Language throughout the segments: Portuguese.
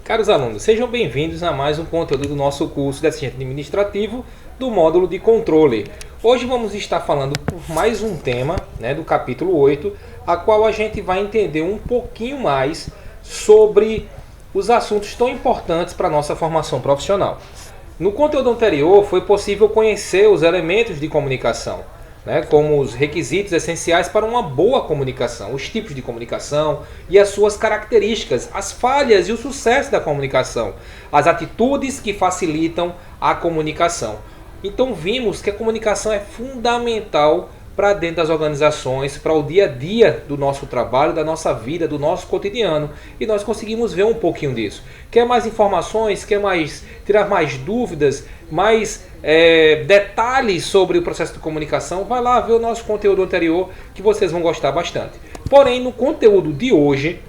Caros alunos, sejam bem-vindos a mais um conteúdo do nosso curso de assistente administrativo do módulo de controle. Hoje vamos estar falando por mais um tema, do capítulo 8, a qual a gente vai entender um pouquinho mais sobre os assuntos tão importantes para a nossa formação profissional. No conteúdo anterior foi possível conhecer os elementos de comunicação, como os requisitos essenciais para uma boa comunicação, os tipos de comunicação e as suas características, as falhas e o sucesso da comunicação, as atitudes que facilitam a comunicação. Então vimos que a comunicação é fundamental para dentro das organizações, para o dia a dia do nosso trabalho, da nossa vida, do nosso cotidiano. E nós conseguimos ver um pouquinho disso. Quer mais informações, tirar mais dúvidas, mais detalhes sobre o processo de comunicação? Vai lá ver o nosso conteúdo anterior que vocês vão gostar bastante. Porém, no conteúdo de hoje,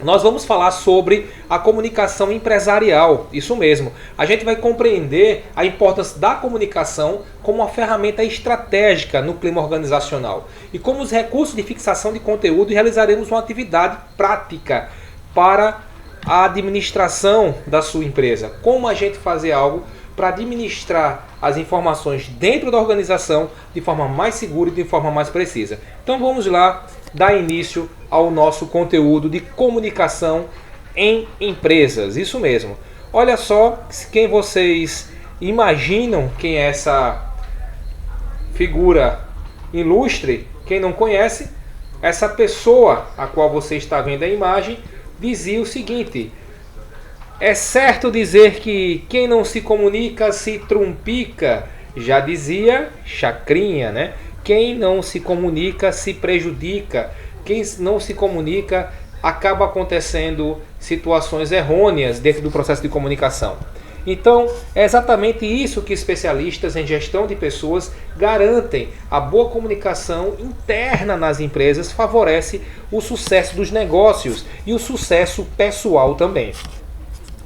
nós vamos falar sobre a comunicação empresarial, isso mesmo. A gente vai compreender a importância da comunicação como uma ferramenta estratégica no clima organizacional e como os recursos de fixação de conteúdo, e realizaremos uma atividade prática para a administração da sua empresa. Como a gente fazer algo para administrar as informações dentro da organização de forma mais segura e de forma mais precisa. Então vamos lá dar início ao nosso conteúdo de comunicação em empresas. Isso mesmo. Olha só quem vocês imaginam quem é essa figura ilustre. Quem não conhece, essa pessoa a qual você está vendo a imagem dizia o seguinte: é certo dizer que quem não se comunica se trumpica, já dizia Chacrinha, Quem não se comunica se prejudica, quem não se comunica acaba acontecendo situações errôneas dentro do processo de comunicação. Então, é exatamente isso que especialistas em gestão de pessoas garantem. A boa comunicação interna nas empresas favorece o sucesso dos negócios e o sucesso pessoal também.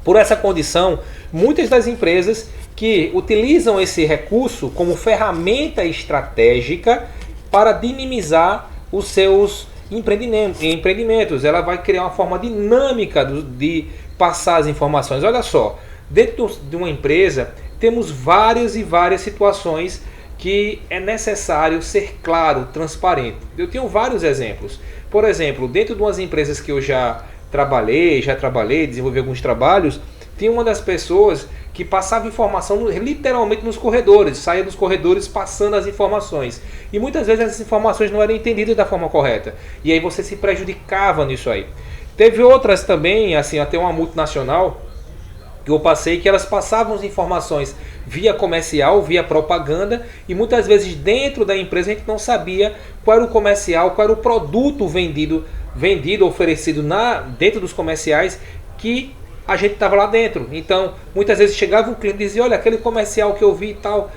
Por essa condição, muitas das empresas que utilizam esse recurso como ferramenta estratégica para dinamizar os seus empreendimentos. Ela vai criar uma forma dinâmica de passar as informações. Olha só, dentro de uma empresa temos várias e várias situações que é necessário ser claro, transparente. Eu tenho vários exemplos. Por exemplo, dentro de umas empresas que eu já trabalhei, desenvolvi alguns trabalhos, tinha uma das pessoas que passava informação literalmente nos corredores, saía dos corredores passando as informações. E muitas vezes essas informações não eram entendidas da forma correta. E aí você se prejudicava nisso aí. Teve outras também, assim, até uma multinacional, que eu passei, que elas passavam as informações via comercial, via propaganda, e muitas vezes dentro da empresa a gente não sabia qual era o comercial, qual era o produto vendido, oferecido dentro dos comerciais que a gente estava lá dentro. Então, muitas vezes chegava um cliente e dizia: olha, aquele comercial que eu vi e tal,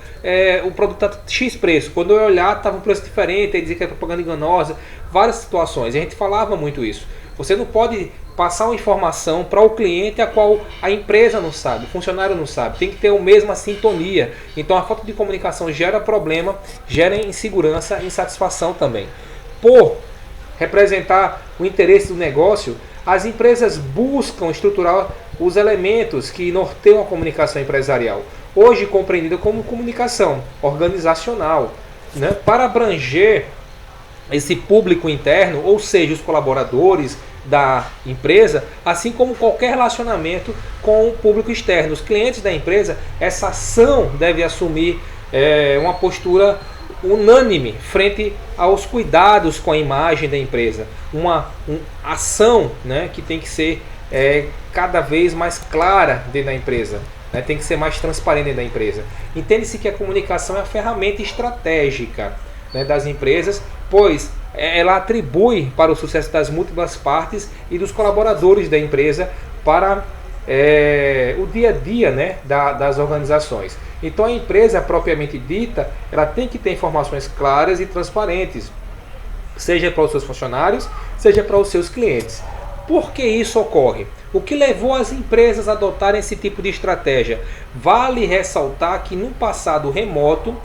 o produto está X preço. Quando eu olhar, estava um preço diferente, aí dizia que era propaganda enganosa, várias situações. E a gente falava muito isso. Você não pode passar uma informação para o cliente a qual a empresa não sabe, o funcionário não sabe. Tem que ter a mesma sintonia. Então, a falta de comunicação gera problema, gera insegurança e insatisfação também. Por representar o interesse do negócio, as empresas buscam estruturar os elementos que norteiam a comunicação empresarial, hoje compreendida como comunicação organizacional, para abranger esse público interno, ou seja, os colaboradores da empresa, assim como qualquer relacionamento com o público externo, os clientes da empresa. Essa ação deve assumir uma postura unânime frente aos cuidados com a imagem da empresa, uma ação que tem que ser cada vez mais clara dentro da empresa, tem que ser mais transparente dentro da empresa. Entende-se que a comunicação é a ferramenta estratégica das empresas, pois ela atribui para o sucesso das múltiplas partes e dos colaboradores da empresa para o dia a dia das organizações. Então a empresa propriamente dita, ela tem que ter informações claras e transparentes, seja para os seus funcionários, seja para os seus clientes. Por que isso ocorre? O que levou as empresas a adotarem esse tipo de estratégia? Vale ressaltar que no passado remoto,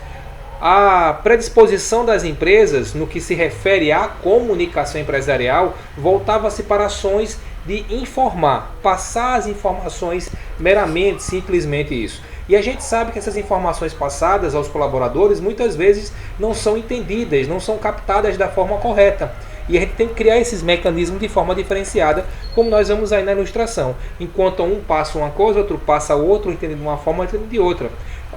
a predisposição das empresas no que se refere à comunicação empresarial voltava-se para ações de informar, passar as informações meramente, simplesmente isso. E a gente sabe que essas informações passadas aos colaboradores muitas vezes não são entendidas, não são captadas da forma correta. E a gente tem que criar esses mecanismos de forma diferenciada, como nós vamos aí na ilustração. Enquanto um passa uma coisa, outro passa outra, entendendo de uma forma, entendendo de outra.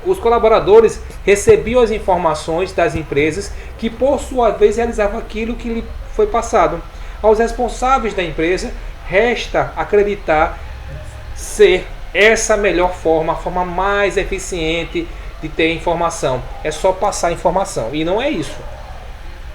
Os colaboradores recebiam as informações das empresas que, por sua vez, realizavam aquilo que lhe foi passado. Aos responsáveis da empresa, resta acreditar ser essa a melhor forma, a forma mais eficiente de ter informação. É só passar informação. E não é isso.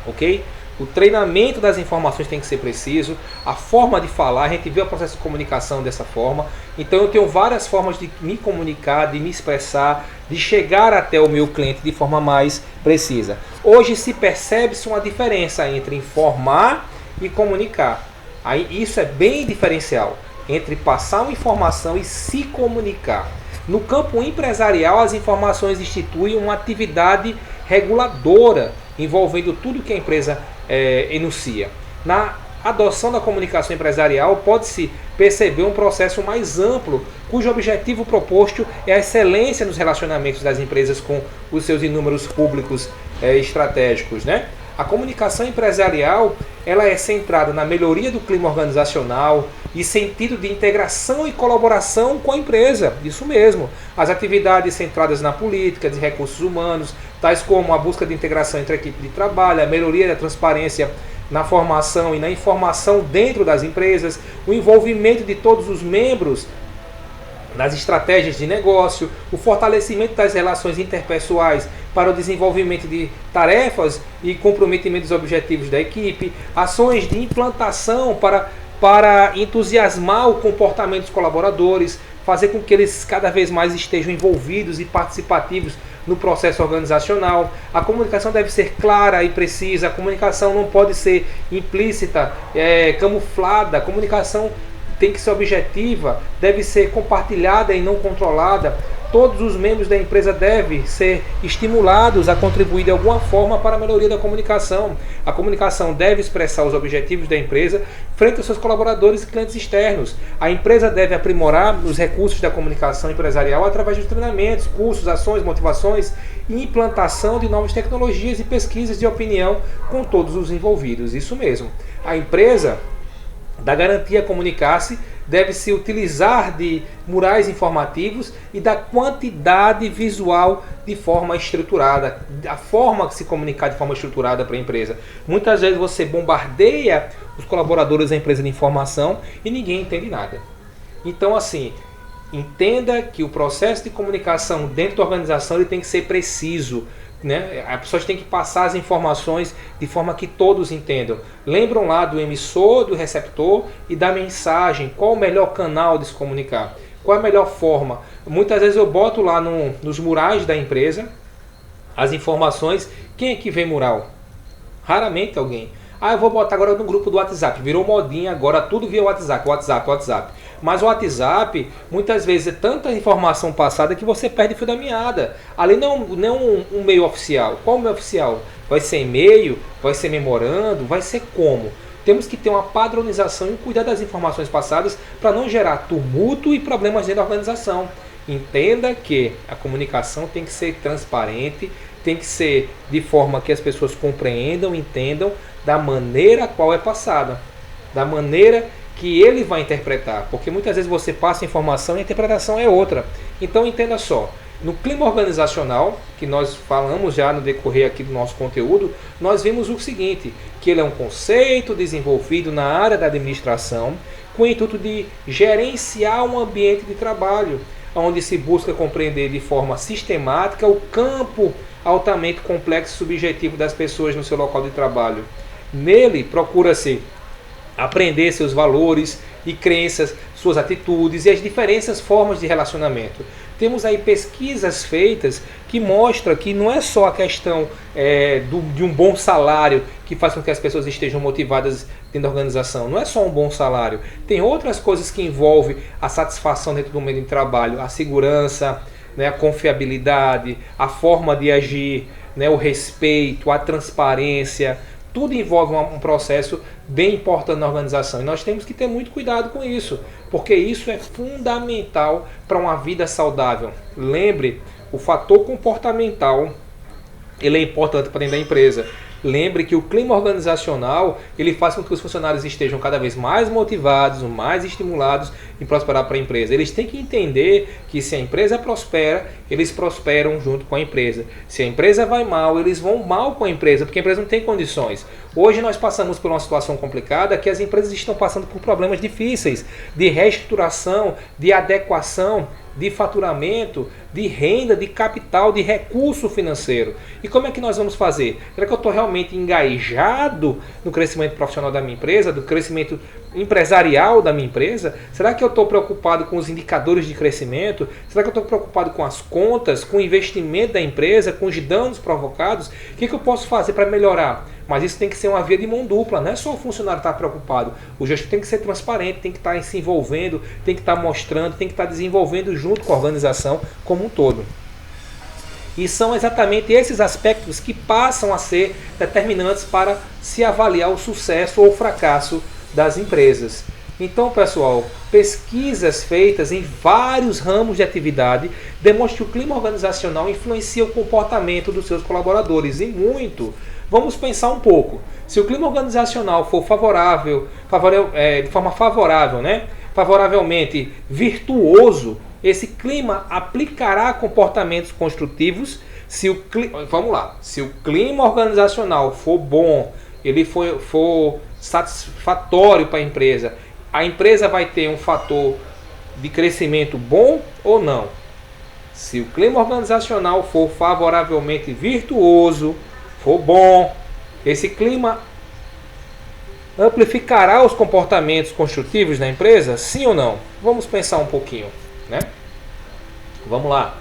Ok? O treinamento das informações tem que ser preciso, a forma de falar, a gente vê o processo de comunicação dessa forma. Então eu tenho várias formas de me comunicar, de me expressar, de chegar até o meu cliente de forma mais precisa. Hoje se percebe-se uma diferença entre informar e comunicar. Aí isso é bem diferencial entre passar uma informação e se comunicar. No campo empresarial, as informações instituem uma atividade reguladora envolvendo tudo que a empresa enuncia. Na adoção da comunicação empresarial, pode-se perceber um processo mais amplo, cujo objetivo proposto é a excelência nos relacionamentos das empresas com os seus inúmeros públicos estratégicos, né? A comunicação empresarial ela é centrada na melhoria do clima organizacional e sentido de integração e colaboração com a empresa. Isso mesmo. As atividades centradas na política de recursos humanos, tais como a busca de integração entre a equipe de trabalho, a melhoria da transparência na formação e na informação dentro das empresas, o envolvimento de todos os membros nas estratégias de negócio, o fortalecimento das relações interpessoais para o desenvolvimento de tarefas e comprometimento dos objetivos da equipe, ações de implantação para entusiasmar o comportamento dos colaboradores, fazer com que eles cada vez mais estejam envolvidos e participativos no processo organizacional. A comunicação deve ser clara e precisa, a comunicação não pode ser implícita, camuflada, a comunicação tem que ser objetiva, deve ser compartilhada e não controlada. Todos os membros da empresa devem ser estimulados a contribuir de alguma forma para a melhoria da comunicação. A comunicação deve expressar os objetivos da empresa frente aos seus colaboradores e clientes externos. A empresa deve aprimorar os recursos da comunicação empresarial através de treinamentos, cursos, ações, motivações e implantação de novas tecnologias e pesquisas de opinião com todos os envolvidos. Isso mesmo. A empresa da garantia a comunicar-se deve-se utilizar de murais informativos e da quantidade visual de forma estruturada, a forma que se comunicar de forma estruturada para a empresa. Muitas vezes você bombardeia os colaboradores da empresa de informação e ninguém entende nada. Então, assim, entenda que o processo de comunicação dentro da organização ele tem que ser preciso, né? As pessoas têm que passar as informações de forma que todos entendam. Lembram lá do emissor, do receptor e da mensagem. Qual o melhor canal de se comunicar? Qual a melhor forma? Muitas vezes eu boto lá nos murais da empresa as informações. Quem é que vê mural? Raramente alguém. Eu vou botar agora no grupo do WhatsApp. Virou modinha agora, tudo via WhatsApp. Mas o WhatsApp, muitas vezes, é tanta informação passada que você perde o fio da meada. Ali não é um meio oficial. Qual é o meio oficial? Vai ser e-mail? Vai ser memorando? Vai ser como? Temos que ter uma padronização e cuidar das informações passadas para não gerar tumulto e problemas dentro da organização. Entenda que a comunicação tem que ser transparente, tem que ser de forma que as pessoas compreendam, entendam da maneira a qual é passada, da maneira que ele vai interpretar, porque muitas vezes você passa informação e a interpretação é outra. Então entenda só, no clima organizacional, que nós falamos já no decorrer aqui do nosso conteúdo, nós vimos o seguinte, que ele é um conceito desenvolvido na área da administração com o intuito de gerenciar um ambiente de trabalho, onde se busca compreender de forma sistemática o campo altamente complexo e subjetivo das pessoas no seu local de trabalho. Nele procura-se aprender seus valores e crenças, suas atitudes e as diferentes formas de relacionamento. Temos aí pesquisas feitas que mostram que não é só a questão de um bom salário que faz com que as pessoas estejam motivadas dentro da organização. Não é só um bom salário. Tem outras coisas que envolvem a satisfação dentro do meio de trabalho, a segurança, né, a confiabilidade, a forma de agir, né, o respeito, a transparência. tudo envolve um processo bem importante na organização. E nós temos que ter muito cuidado com isso, porque isso é fundamental para uma vida saudável. Lembre, o fator comportamental ele é importante para dentro da empresa. Lembre que o clima organizacional ele faz com que os funcionários estejam cada vez mais motivados, mais estimulados em prosperar para a empresa. Eles têm que entender que se a empresa prospera, eles prosperam junto com a empresa. Se a empresa vai mal, eles vão mal com a empresa, porque a empresa não tem condições. Hoje nós passamos por uma situação complicada que as empresas estão passando por problemas difíceis de reestruturação, de adequação, de faturamento, de renda, de capital, de recurso financeiro. E como é que nós vamos fazer? Será que eu estou realmente engajado no crescimento profissional da minha empresa, do crescimento empresarial da minha empresa? Será que eu estou preocupado com os indicadores de crescimento? Será que eu estou preocupado com as contas, com o investimento da empresa, com os danos provocados? O que eu posso fazer para melhorar? Mas isso tem que ser uma via de mão dupla, não é só o funcionário estar preocupado. O gestor tem que ser transparente, tem que estar se envolvendo, tem que estar mostrando, tem que estar desenvolvendo junto com a organização como um todo. E são exatamente esses aspectos que passam a ser determinantes para se avaliar o sucesso ou o fracasso das empresas. Então, pessoal, pesquisas feitas em vários ramos de atividade demonstram que o clima organizacional influencia o comportamento dos seus colaboradores e muito. Vamos pensar um pouco. Se o clima organizacional for de forma favorável, favoravelmente virtuoso, esse clima aplicará comportamentos construtivos. Se o clima organizacional for bom, ele for satisfatório para a empresa vai ter um fator de crescimento bom ou não? Se o clima organizacional for favoravelmente virtuoso, for bom, esse clima amplificará os comportamentos construtivos da empresa? Sim ou não? Vamos pensar um pouquinho, né? Vamos lá.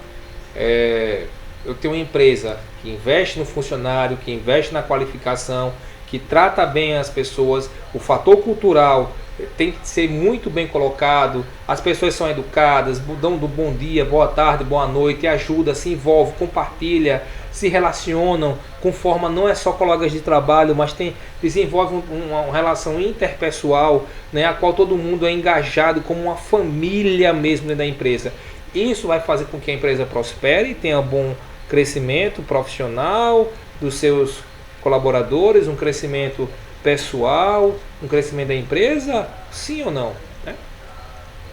Eu tenho uma empresa que investe no funcionário, que investe na qualificação, que trata bem as pessoas, o fator cultural tem que ser muito bem colocado, as pessoas são educadas, dão do bom dia, boa tarde, boa noite, ajuda, se envolve, compartilha, se relacionam com forma, não é só colegas de trabalho, mas desenvolve uma relação interpessoal, né, a qual todo mundo é engajado como uma família mesmo dentro da empresa. Isso vai fazer com que a empresa prospere, tenha bom crescimento profissional dos seus colaboradores, um crescimento pessoal, um crescimento da empresa, sim ou não?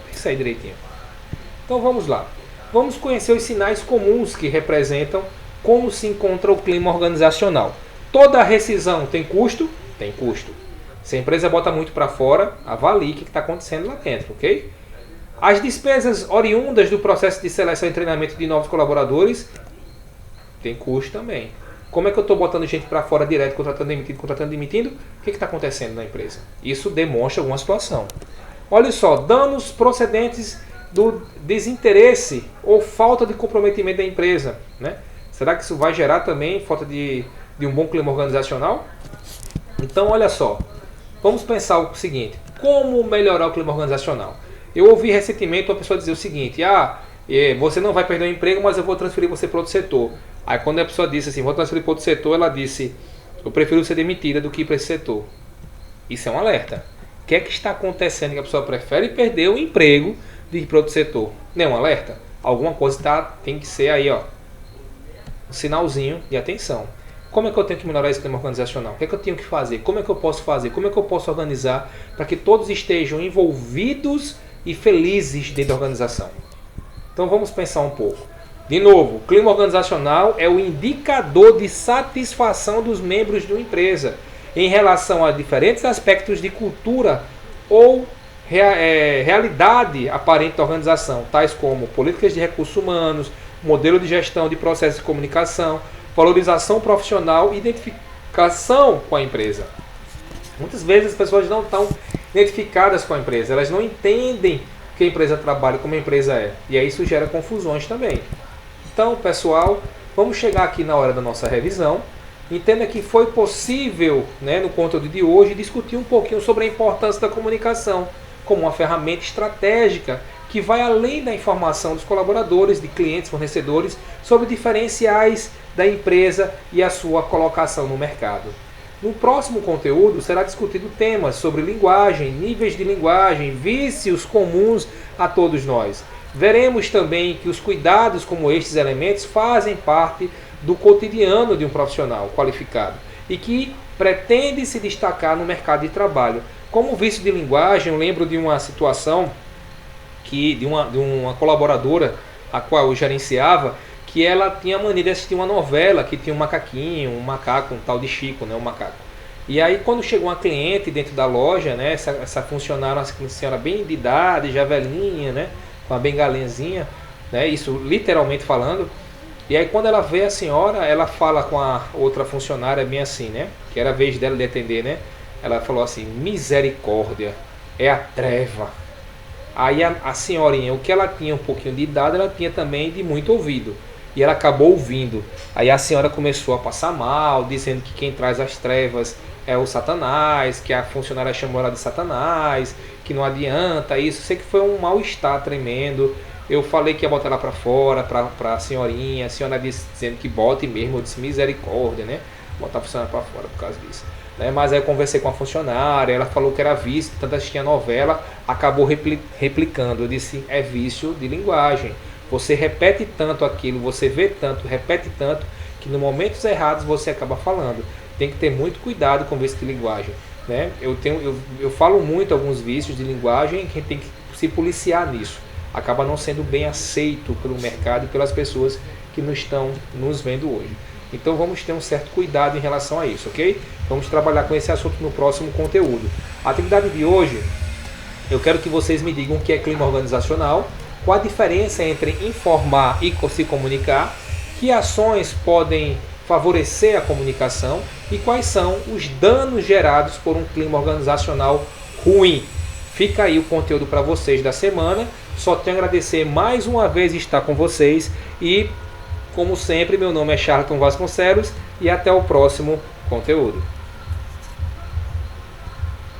Pensa aí direitinho. Então vamos lá. Vamos conhecer os sinais comuns que representam como se encontra o clima organizacional. Toda rescisão tem custo? Tem custo. Se a empresa bota muito para fora, avalie o que está acontecendo lá dentro, ok? As despesas oriundas do processo de seleção e treinamento de novos colaboradores tem custo também. Como é que eu estou botando gente para fora direto, contratando, demitindo? O que está acontecendo na empresa? Isso demonstra alguma situação. Olha só, danos procedentes do desinteresse ou falta de comprometimento da empresa, né? Será que isso vai gerar também falta de um bom clima organizacional? Então, olha só, vamos pensar o seguinte, como melhorar o clima organizacional? Eu ouvi recentemente uma pessoa dizer o seguinte, você não vai perder o emprego, mas eu vou transferir você para outro setor. Aí quando a pessoa disse assim, vou transferir para outro setor, ela disse, eu prefiro ser demitida do que ir para esse setor. Isso é um alerta. O que é que está acontecendo que a pessoa prefere perder o emprego de ir para outro setor? Não é um alerta? Alguma coisa tem que ser aí, um sinalzinho de atenção. Como é que eu tenho que melhorar esse clima organizacional? O que é que eu tenho que fazer? Como é que eu posso fazer? Como é que eu posso organizar para que todos estejam envolvidos e felizes dentro da organização? Então vamos pensar um pouco. De novo, o clima organizacional é o indicador de satisfação dos membros de uma empresa em relação a diferentes aspectos de cultura ou realidade aparente da organização, tais como políticas de recursos humanos, modelo de gestão de processos de comunicação, valorização profissional e identificação com a empresa. Muitas vezes as pessoas não estão identificadas com a empresa, elas não entendem que a empresa trabalha, como a empresa é. E aí isso gera confusões também. Então, pessoal, vamos chegar aqui na hora da nossa revisão. Entenda que foi possível, no conteúdo de hoje, discutir um pouquinho sobre a importância da comunicação como uma ferramenta estratégica que vai além da informação dos colaboradores, de clientes, fornecedores, sobre diferenciais da empresa e a sua colocação no mercado. No próximo conteúdo será discutido temas sobre linguagem, níveis de linguagem, vícios comuns a todos nós. Veremos também que os cuidados como estes elementos fazem parte do cotidiano de um profissional qualificado e que pretende se destacar no mercado de trabalho. Como vício de linguagem, eu lembro de uma situação de uma colaboradora a qual eu gerenciava, que ela tinha a mania de assistir uma novela que tinha um macaquinho, um macaco, um tal de Chico, né, um macaco. E aí quando chegou uma cliente dentro da loja, né, essa funcionária, uma senhora bem de idade, já velhinha, né, com uma bengalinhazinha, né, isso literalmente falando. E aí quando ela vê a senhora, ela fala com a outra funcionária bem assim, né, que era a vez dela de atender, né, ela falou assim: misericórdia, é a treva. Aí a senhorinha, o que ela tinha um pouquinho de idade, ela tinha também de muito ouvido. E ela acabou ouvindo. Aí a senhora começou a passar mal, dizendo que quem traz as trevas é o Satanás, que a funcionária chamou ela de Satanás, que não adianta isso. Sei que foi um mal-estar tremendo. Eu falei que ia botar ela para fora, para a senhorinha. A senhora disse, dizendo que bote mesmo. Eu disse misericórdia, né? Botar a funcionária para fora por causa disso. Mas aí eu conversei com a funcionária, ela falou que era vício, tanto assistia a novela, acabou replicando. Eu disse, é vício de linguagem. Você repete tanto aquilo, você vê tanto, repete tanto, que no momentos errados você acaba falando. Tem que ter muito cuidado com o vício de linguagem, né? Eu falo muito alguns vícios de linguagem, que tem que se policiar nisso. Acaba não sendo bem aceito pelo mercado e pelas pessoas que não estão nos vendo hoje. Então vamos ter um certo cuidado em relação a isso, ok? Vamos trabalhar com esse assunto no próximo conteúdo. A atividade de hoje, eu quero que vocês me digam o que é clima organizacional, qual a diferença entre informar e se comunicar, que ações podem favorecer a comunicação e quais são os danos gerados por um clima organizacional ruim. Fica aí o conteúdo para vocês da semana. Só tenho a agradecer mais uma vez estar com vocês e, como sempre, meu nome é Charlton Vasconcelos e até o próximo conteúdo.